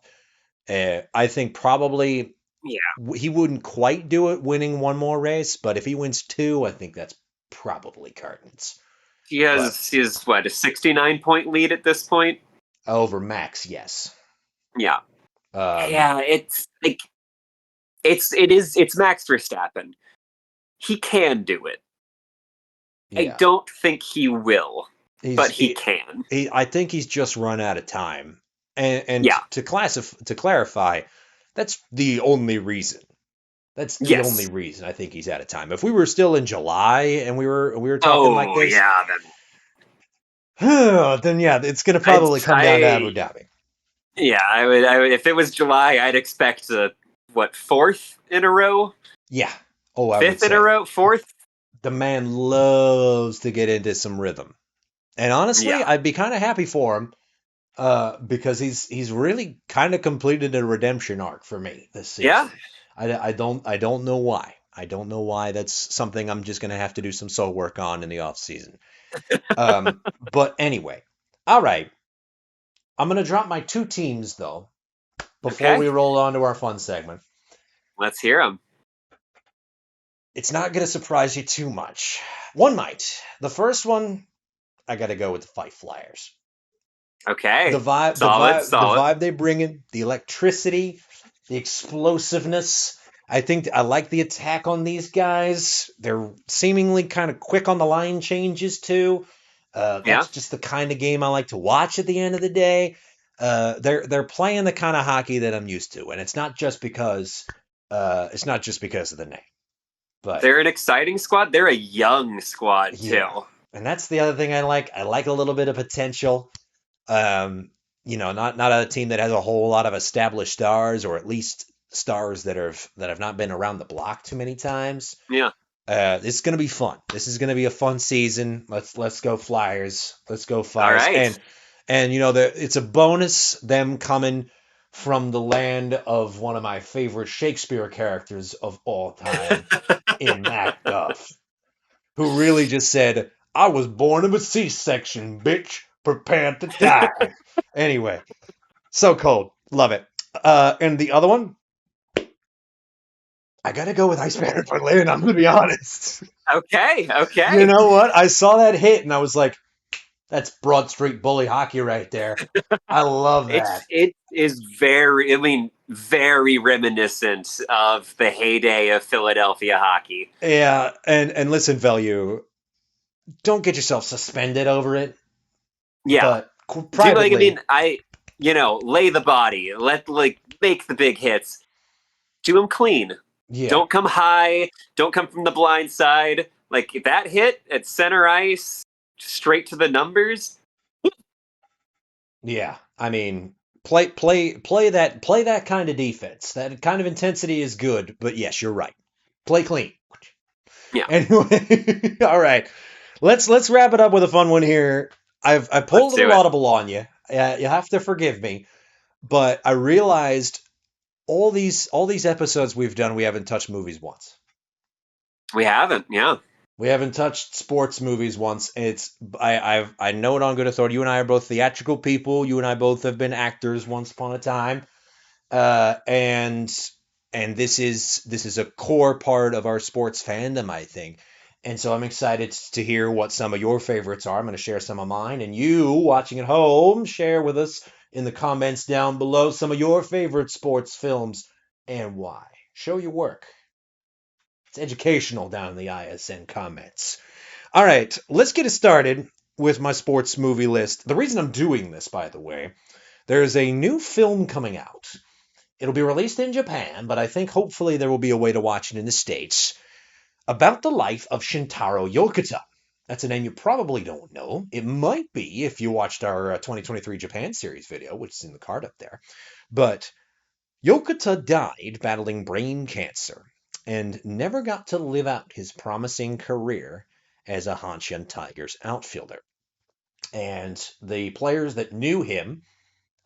I think probably
Yeah,
he wouldn't quite do it winning one more race, but if he wins two, I think that's probably curtains. But
he has what, a 69 point lead at this point.
over Max, yes.
Yeah,
Um,
yeah. It's like it's Max Verstappen. He can do it. I
yeah,
don't think he will, but
he's
he can.
I think he's just run out of time, and
Yeah.
to clarify, that's the only reason. That's the only
Yes.
reason I think he's out of time. If we were still in July and we were talking like
Oh
this,
yeah. Then
then yeah, it's gonna
I'd
probably come down to Abu
I
Dhabi.
yeah. I would if it was July, I'd expect a what, fourth in a row,
Yeah. Oh, I would
fifth in a
say
row, fourth.
the man loves to get into some rhythm. And honestly,
Yeah.
I'd be kind of happy for him because he's really kind of completed a redemption arc for me this
Yeah.
season. I don't know why. I don't know why. That's something I'm just going to have to do some soul work on in the off season. But anyway, all right. I'm going to drop my two teams though before we
Okay,
roll on to our fun segment.
let's hear them.
It's not going to surprise you too much. One might. The first one, I got to go with the Fight Flyers. The
Okay,
vibe, the
solid,
vibe, the
solid.
vibe they bring in, the electricity, the explosiveness. I think I like the attack on these guys. They're seemingly kind of quick on the line changes too.
Yeah,
That's just the kind of game I like to watch at the end of the day. They're playing the kind of hockey that I'm used to, and it's not just because of the name, but
they're an exciting squad. They're a young squad
yeah,
too.
and that's the other thing I like. I like a little bit of potential. Um, not a team that has a whole lot of established stars, or at least stars that have not been around the block too many times.
Yeah.
It's gonna be fun. This is gonna be a fun season. Let's go Flyers. Let's go
All
Flyers.
right.
And it's a bonus them coming from the land of one of my favorite Shakespeare characters of all time in Macduff, who really just said, "I was born of a C-section, bitch. Prepared to die." Anyway, so cold. Love it. And the other one, I gotta go with Iceman and Berlin. I'm gonna be honest.
Okay.
You
Okay.
know what? I saw that hit and I was like, "That's Broad Street bully hockey right there." I love that.
It is very, I mean, very reminiscent of the heyday of Philadelphia hockey.
Yeah, and listen, Value, don't get yourself suspended over it,
Yeah.
but
Do like I
privately,
mean lay the body, let like make the big hits, do them clean.
yeah,
Don't come high. Don't come from the blind side. Like that hit at center ice, straight to the numbers.
yeah. I mean, play that kind of defense. That kind of intensity is good, but yes, you're right. Play clean.
Yeah,
Anyway, all right. Let's wrap it up with a fun one here. I pulled
let's
a
do
little
it.
audible on you. You have to forgive me, but I realized all these episodes we've done, we haven't touched movies once.
We haven't. Yeah,
We haven't touched sports movies once. I know it on good authority. You and I are both theatrical people. You and I both have been actors once upon a time. And this is a core part of our sports fandom, I think. And so I'm excited to hear what some of your favorites are. I'm going to share some of mine, and you watching at home, share with us in the comments down below some of your favorite sports films and why. Show your work. It's educational down in the ISN comments. All right, let's get it started with my sports movie list. The reason I'm doing this, by the way, there's a new film coming out. It'll be released in Japan, but I think hopefully there will be a way to watch it in the States, about the life of Shintaro Yokota. That's a name you probably don't know. It might be if you watched our 2023 Japan series video, which is in the card up there. But Yokota died battling brain cancer and never got to live out his promising career as a Hanshin Tigers outfielder. And the players that knew him,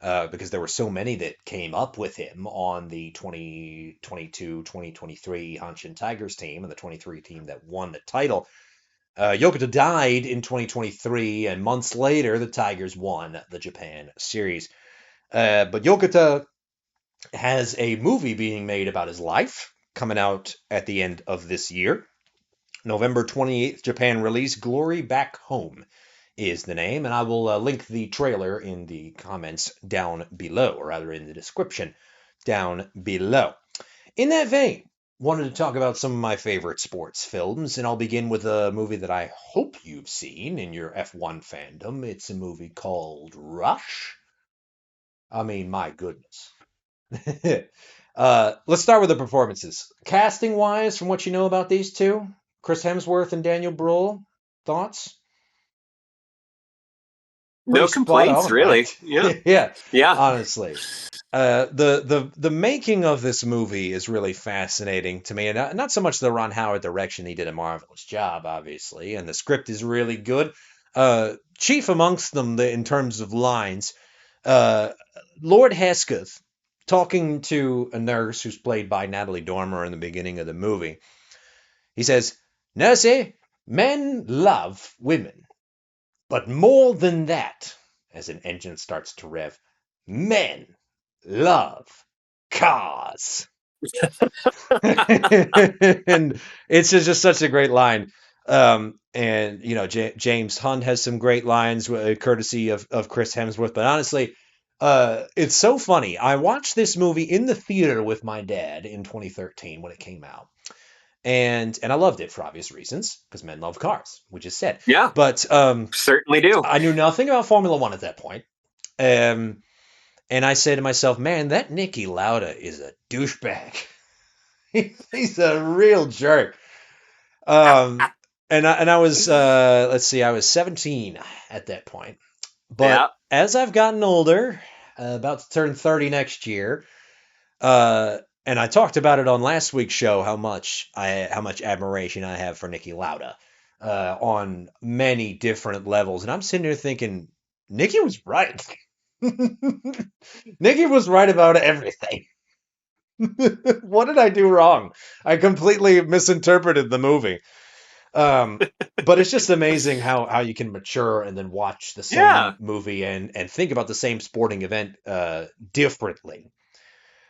because there were so many that came up with him on the 2022-2023 Hanshin Tigers team and the 23 team that won the title. Yokota died in 2023, and months later, the Tigers won the Japan series. But Yokota has a movie being made about his life coming out at the end of this year. November 28th, Japan release. Glory Back Home is the name, and I will link the trailer in the comments down below, or rather in the description down below. In that vein, wanted to talk about some of my favorite sports films, and I'll begin with a movie that I hope you've seen in your F1 fandom. It's a movie called Rush. I mean, my goodness. Let's start with the performances. Casting wise, from what you know about these two, Chris Hemsworth and Daniel Bruhl, thoughts? Pretty
no
spot
complaints
on,
really.
right?
Yeah,
Yeah,
yeah.
honestly. The making of this movie is really fascinating to me, and not so much the Ron Howard direction. He did a marvelous job, obviously, and the script is really good. Chief amongst them, in terms of lines, uh, Lord Hesketh talking to a nurse who's played by Natalie Dormer in the beginning of the movie. He says, "Nursey, men love women, but more than that," as an engine starts to rev, "men love cars." And it's just such a great line. And James Hunt has some great lines, courtesy of Chris Hemsworth. But honestly, it's so funny. I watched this movie in the theater with my dad in 2013 when it came out, and I loved it for obvious reasons because men love cars, which is said.
Yeah,
But
certainly do.
I knew nothing about Formula One at that point. Um, and I say to myself, man, that Nicky Lauda is a douchebag. He's a real jerk. Um, and I was let's see, I was 17 at that point. But
Yeah.
as I've gotten older, about to turn 30 next year, uh, and I talked about it on last week's show how much admiration I have for Nicky Lauda on many different levels, and I'm sitting here thinking, Nicky was right. Nicky was right about everything. What did I do wrong? I completely misinterpreted the movie. Um, but it's just amazing how you can mature and then watch the
Yeah.
same movie and think about the same sporting event differently.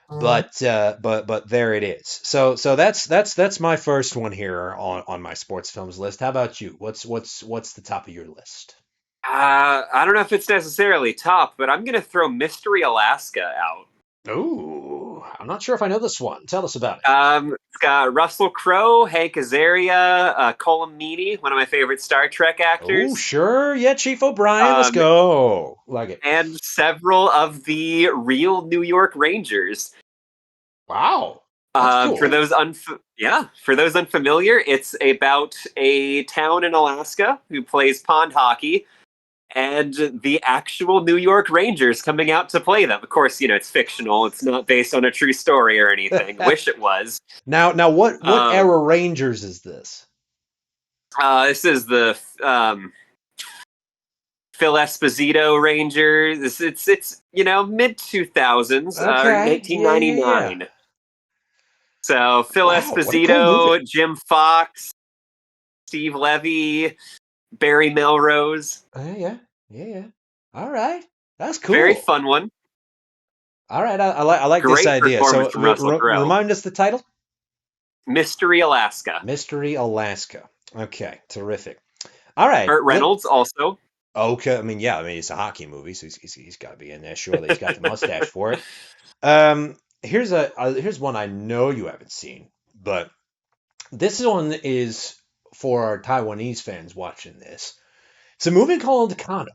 But there it is. So that's my first one here on my sports films list. How about you? What's the top of your list?
I don't know if it's necessarily top, but I'm gonna throw Mystery Alaska out.
Oh, I'm not sure if I know this one. Tell us about it.
It's got Russell Crowe, Hank Azaria, Colm Meaney, one of my favorite Star Trek
Oh,
actors,
sure. Yeah, Chief O'Brien. Let's
um,
go. Like it.
and several of the real New York Rangers.
Wow. That's
For
cool.
those for those unfamiliar, it's about a town in Alaska who plays pond hockey, and the actual New York Rangers coming out to play them. Of course, it's fictional; it's not based on a true story or anything. Wish it was.
Now, what
Um,
era Rangers is this?
this is the Phil Esposito Rangers. It's mid 2000s,
Okay. Yeah, yeah, yeah.
1899. So Phil
Wow, what a cool movie.
Esposito, Jim Fox, Steve Levy, Barry Melrose.
Yeah, yeah, yeah. All right. That's
Very
cool.
fun one.
All right, I like this
Great
idea.
performance
So
from Russell Crowe.
remind us the title?
Mystery Alaska.
Mystery Alaska. Okay, terrific. All right.
Burt Reynolds also.
Okay, I mean, yeah, I mean it's a hockey movie, so he's got to be in there. Surely he's got the mustache for it. Here's one I know you haven't seen, but this one is for our Taiwanese fans watching this. It's a movie called Kana.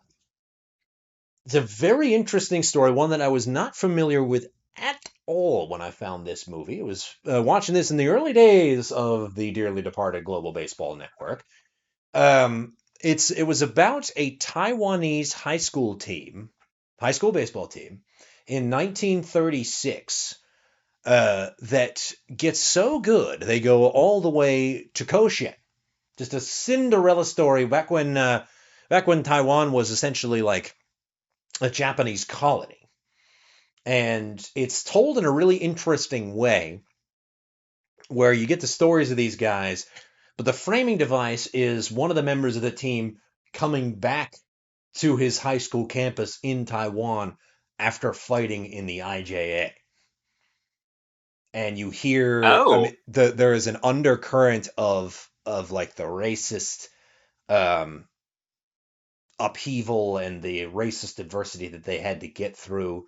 It's a very interesting story, one that I was not familiar with at all when I found this movie. It was watching this in the early days of the dearly departed Global Baseball Network. It was about a Taiwanese high school baseball team in 1936 that gets so good they go all the way to Koshin. Just a Cinderella story back when Taiwan was essentially like a Japanese colony. And it's told in a really interesting way where you get the stories of these guys, but the framing device is one of the members of the team coming back to his high school campus in Taiwan after fighting in the IJA. And you hear, I
Oh,
mean, there is an undercurrent of like the racist um, upheaval and the racist adversity that they had to get through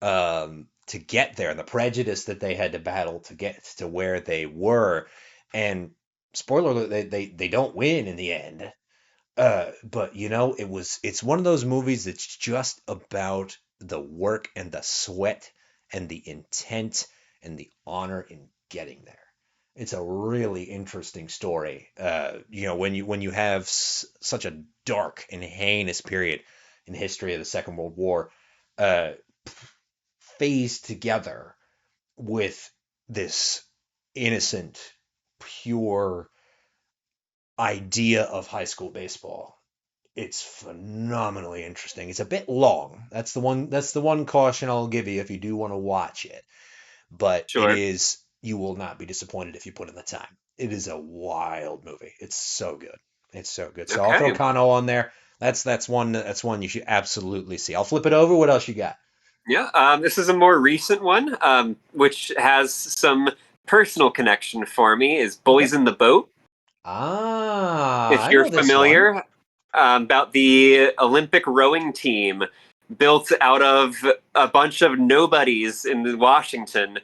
to get there, and the prejudice that they had to battle to get to where they were. And spoiler alert, they don't win in the end. But it's one of those movies that's just about the work and the sweat and the intent and the honor in getting there. It's a really interesting story. When you have such a dark and heinous period in the history of the Second World War, uh, phased together with this innocent, pure idea of high school baseball. It's phenomenally interesting. It's a bit long. That's the one caution I'll give you if you do want to watch it. But it
sure.
is you will not be disappointed if you put in the time. it is a wild movie. It's so good. It's so good. So I'll throw
Okay.
Kano on there. That's one you should absolutely see. I'll flip it over. What else you got?
Yeah, this is a more recent one, which has some personal connection for me. Is
Okay.
Boys in the Boat?
Ah,
If
I
you're
know this one.
familiar, about the Olympic rowing team built out of a bunch of nobodies in Washington,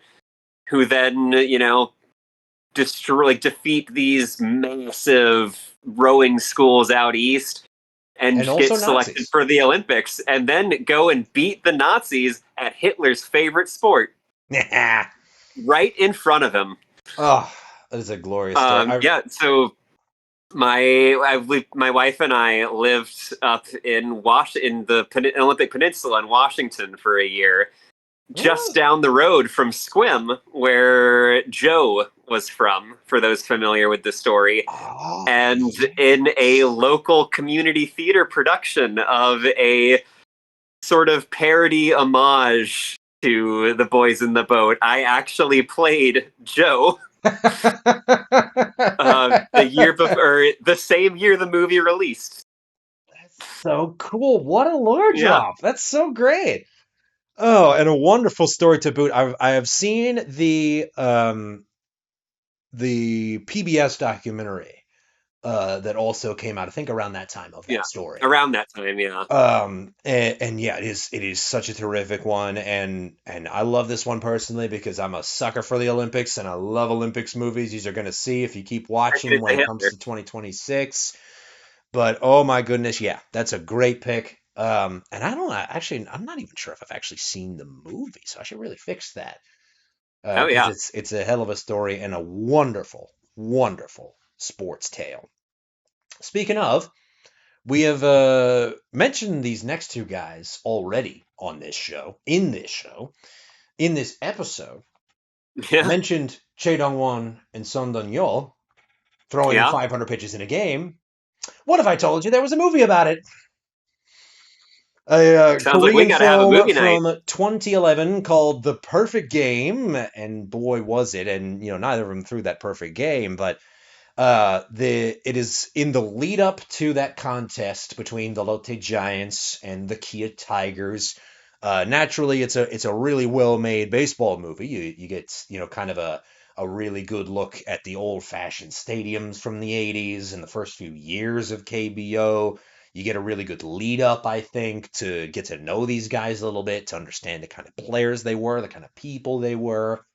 who then destroy like defeat these massive rowing schools out east and
And also
get selected
Nazis.
for the Olympics, and then go and beat the Nazis at Hitler's favorite sport right in front of him.
Oh, that is a glorious story.
Yeah, so my wife and I lived up in the Olympic Peninsula in Washington for a year, just
Oh,
down the road from Squim, where Joe was from. For those familiar with the story,
oh,
and in a
yes.
local community theater production of a sort of parody homage to The Boys in the Boat, I actually played Joe the year before, the same year the movie released.
That's so cool. What a lore
Yeah,
drop. That's so great. Oh, and a wonderful story to boot. I have seen the PBS documentary that also came out, I think around that time of
yeah,
that story.
around that time. Yeah,
And yeah, it is such a terrific one, and I love this one personally because I'm a sucker for the Olympics and I love Olympics movies. These are going to see if you keep watching
it's
when
a
it comes
Hitler.
to 2026. But oh my goodness, yeah, that's a great pick. And actually, I'm not even sure if I've actually seen the movie, so I should really fix that
Oh
because
yeah,
it's a hell of a story and a wonderful, wonderful sports tale. Speaking of, we have mentioned these next two guys already on this show, in this episode.
yeah,
Mentioned Che Dong-won and Son Dong-yeol throwing
yeah.
500 pitches in a game. What if I told you there was a movie about it? A
Sounds like we
Korean
got to have a
film
movie night.
from 2011 called The Perfect Game, and boy was it! And neither of them threw that perfect game, but it is in the lead up to that contest between the Lotte Giants and the Kia Tigers. Naturally, it's a really well made baseball movie. You get kind of a really good look at the old fashioned stadiums from the 80s and the first few years of KBO. You get a really good lead up, I think, to get to know these guys a little bit, to understand the kind of players they were, the kind of people they were,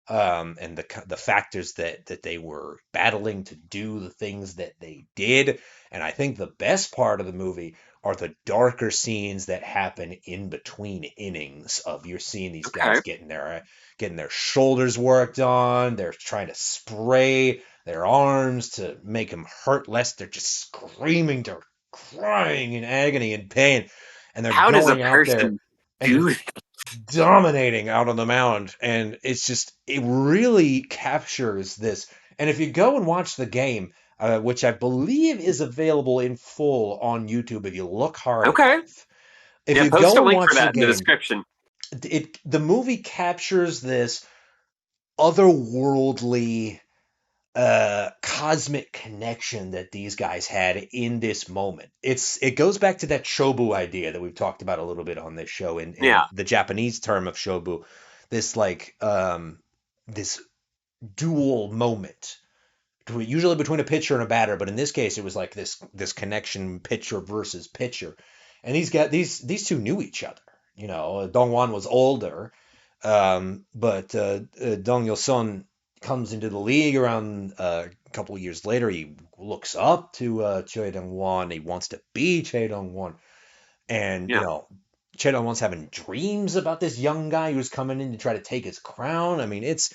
and the factors that they were battling to do the things that they did. And I think the best part of the movie are the darker scenes that happen in between innings of you're seeing these guys
Okay.
getting their shoulders worked on. They're trying to spray their arms to make them hurt less. They're just screaming, they're crying in agony and pain, and they're
How does a
going out there
person
and
do?
dominating out on the mound. And it really captures this. And if you go and watch the game, which I believe is available in full on YouTube if you look hard
Okay.
enough, if
Yeah,
you
post a
go and
link for
watch the
that in the
game,
description.
the movie captures this otherworldly cosmic connection that these guys had in this moment. It goes back to that shobu idea that we've talked about a little bit on this show in
Yeah,
the Japanese term of shobu. This this dual moment, usually between a pitcher and a batter, but in this case it was like this connection, pitcher versus pitcher. And these two knew each other. Dongwan was older, but Dong Il-sun comes into the league around a couple of years later. He looks up to Choi Dong-won. He wants to be Choi Dong-won. And,
yeah.
Choi Dong-won's having dreams about this young guy who's coming in to try to take his crown. I mean, it's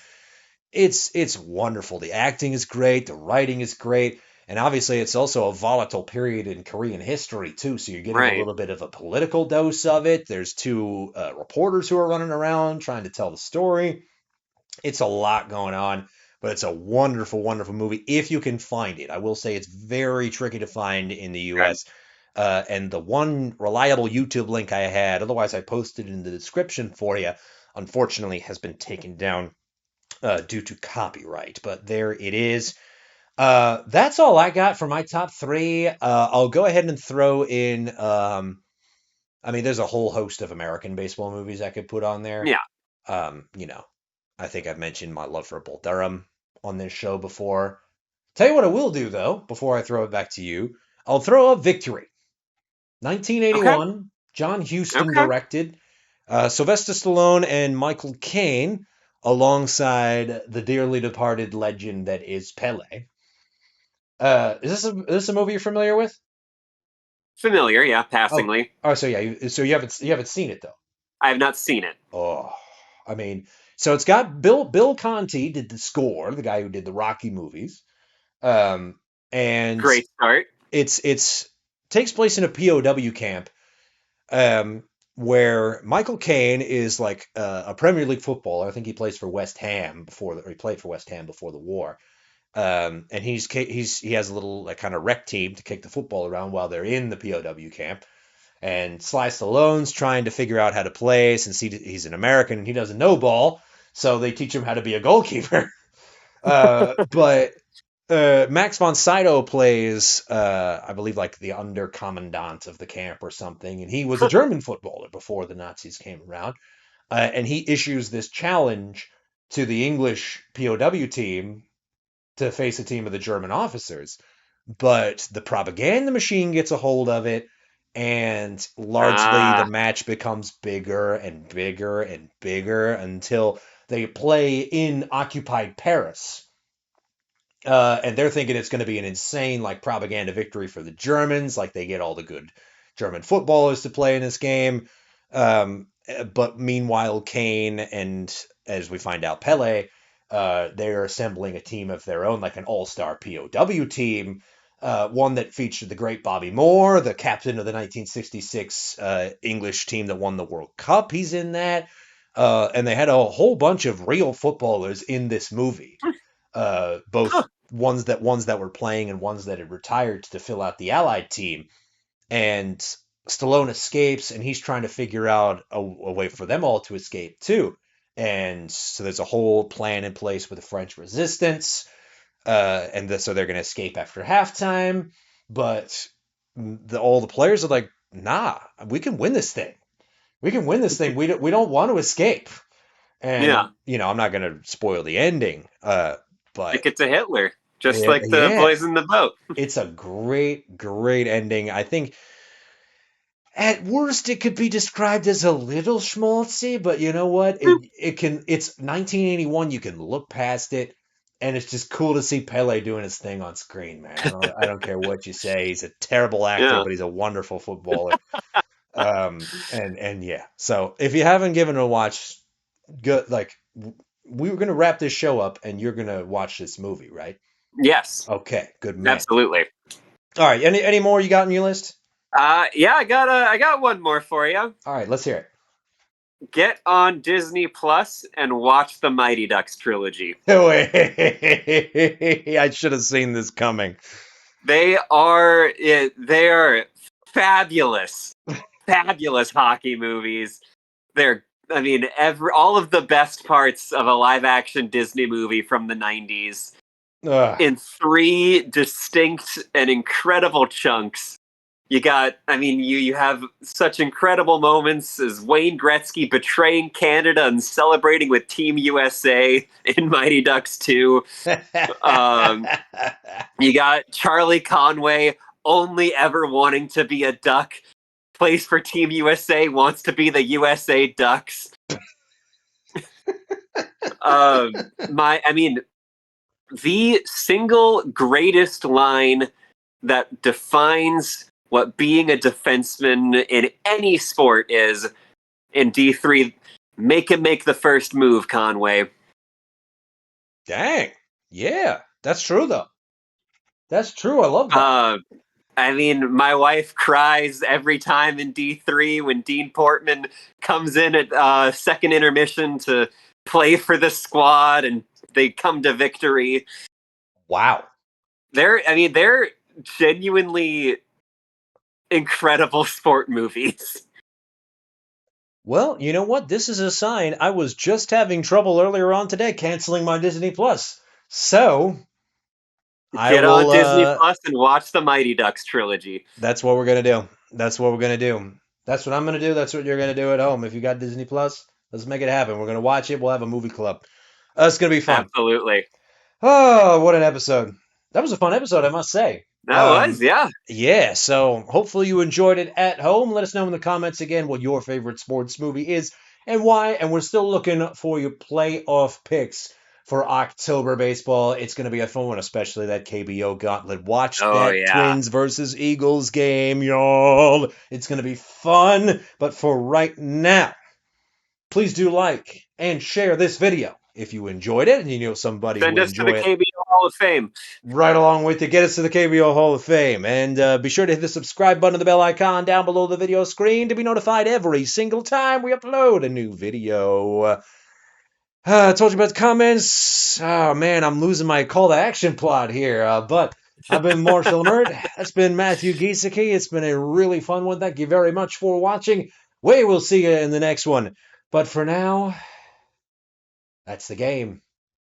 wonderful. The acting is great. The writing is great. And obviously, it's also a volatile period in Korean history, too. So you're getting a
Right.
little bit of a political dose of it. There's two reporters who are running around trying to tell the story. It's a lot going on, but it's a wonderful, wonderful movie if you can find it. I will say it's very tricky to find in the
Good.
US. And the one reliable YouTube link I had, otherwise I posted in the description for you, unfortunately has been taken down due to copyright. But there it is. That's all I got for my top three. I'll go ahead and throw in. I mean, there's a whole host of American baseball movies I could put on there.
Yeah.
You know, I think I've mentioned my love for Bull Durham on this show before. Tell you what I will do though, before I throw it back to you, I'll throw up Victory.
Okay.
1981, John Huston
Okay.
directed. Sylvester Stallone and Michael Caine alongside the dearly departed legend that is Pele. Is this a movie you're familiar with?
Familiar, yeah,
Oh,
passingly.
oh, so yeah, so you haven't seen it though.
I have not seen it.
Oh, I mean, so it's got Bill Conti did the score, the guy who did the Rocky movies, um, and
Great start.
it's takes place in a POW camp, um, where Michael Caine is like a Premier League footballer. I think he plays for West Ham or he played for West Ham before the war. And he has a little like kind of rec team to kick the football around while they're in the POW camp. And Sly Stallone's trying to figure out how to play since he's an American and he doesn't know ball, so they teach him how to be a goalkeeper. But Max von Sydow plays, I believe, like the under commandant of the camp or something, and he was a German footballer before the Nazis came around. And he issues this challenge to the English POW team to face a team of the German officers. But the propaganda machine gets a hold of it, and largely the
Ah,
match becomes bigger and bigger and bigger until they play in occupied Paris. And they're thinking it's going to be an insane like propaganda victory for the Germans, like they get all the good German footballers to play in this game. But meanwhile, Kane and, as we find out, Pele, they're assembling a team of their own, like an all-star POW team. One that featured the great Bobby Moore, the captain of the 1966 English team that won the World Cup. He's in that. And they had a whole bunch of real footballers in this movie, both
huh.
ones that were playing and ones that had retired to fill out the Allied team. And Stallone escapes, and he's trying to figure out a way for them all to escape too. And so there's a whole plan in place with the French resistance, so they're going to escape after halftime. But all the players are like, "Nah, we can win this thing. We can win this thing. We don't want to escape."
Yeah.
And I'm not going to spoil the ending, but
Stick it to Hitler, just
yeah,
like the
yeah,
boys in the boat.
it's a great, great ending. I think at worst it could be described as a little schmaltzy, but you know what? It's 1981. You can look past it, and it's just cool to see Pele doing his thing on screen, man. I don't care what you say. He's a terrible actor,
Yeah.
but he's a wonderful footballer. And yeah. So if you haven't given it a watch, good. Like we were gonna wrap this show up, and you're gonna watch this movie, right?
Yes.
Okay, good man.
Absolutely.
All right, any more you got on your list?
Yeah, I got one more for you.
All right, let's hear it.
Get on Disney Plus and watch the Mighty Ducks trilogy.
I should have seen this coming.
They are fabulous, fabulous hockey movies. I mean, all of the best parts of a live action Disney movie from the 90s
Ugh.
in three distinct and incredible chunks. You have such incredible moments as Wayne Gretzky betraying Canada and celebrating with Team USA in Mighty Ducks 2. Um, you got Charlie Conway only ever wanting to be a Duck, plays for Team USA, wants to be the USA Ducks. I mean, the single greatest line that defines what being a defenseman in any sport is in D3, make him make the first move, Conway.
Dang. Yeah, that's true though. That's true. I love that.
Uh, my wife cries every time in D3 when Dean Portman comes in at second intermission to play for the squad and they come to victory.
Wow.
They're genuinely incredible sport movies.
Well, you know what? This is a sign. I was just having trouble earlier on today canceling my Disney Plus. So I
Get on
will.
Disney Plus and watch the Mighty Ducks trilogy.
That's what we're gonna do. That's what we're gonna do. That's what I'm gonna do. That's what you're gonna do at home. If you got Disney Plus, let's make it happen. We're gonna watch it. We'll have a movie club. That's gonna be fun.
Absolutely.
Oh, what an episode! That was a fun episode, I must say.
That was, yeah.
Yeah. So hopefully you enjoyed it at home. Let us know in the comments again what your favorite sports movie is and why. And we're still looking for your playoff picks for October baseball. It's going to be a fun one, especially that KBO gauntlet. Watch
Oh,
that
yeah.
Twins versus Eagles game, y'all. It's going to be fun. But for right now, please do like and share this video if you enjoyed it and you know somebody who
Send
would
us to the
enjoy it
KBO Hall of Fame.
right along with you. Get us to the KBO Hall of Fame. And be sure to hit the subscribe button and the bell icon down below the video screen to be notified every single time we upload a new video. I told you about the comments. Oh, man, I'm losing my call to action plot here. But I've been Marshall Mert. That's been Matthew Giesecke. It's been a really fun one. Thank you very much for watching. We will see you in the next one. But for now, that's the game.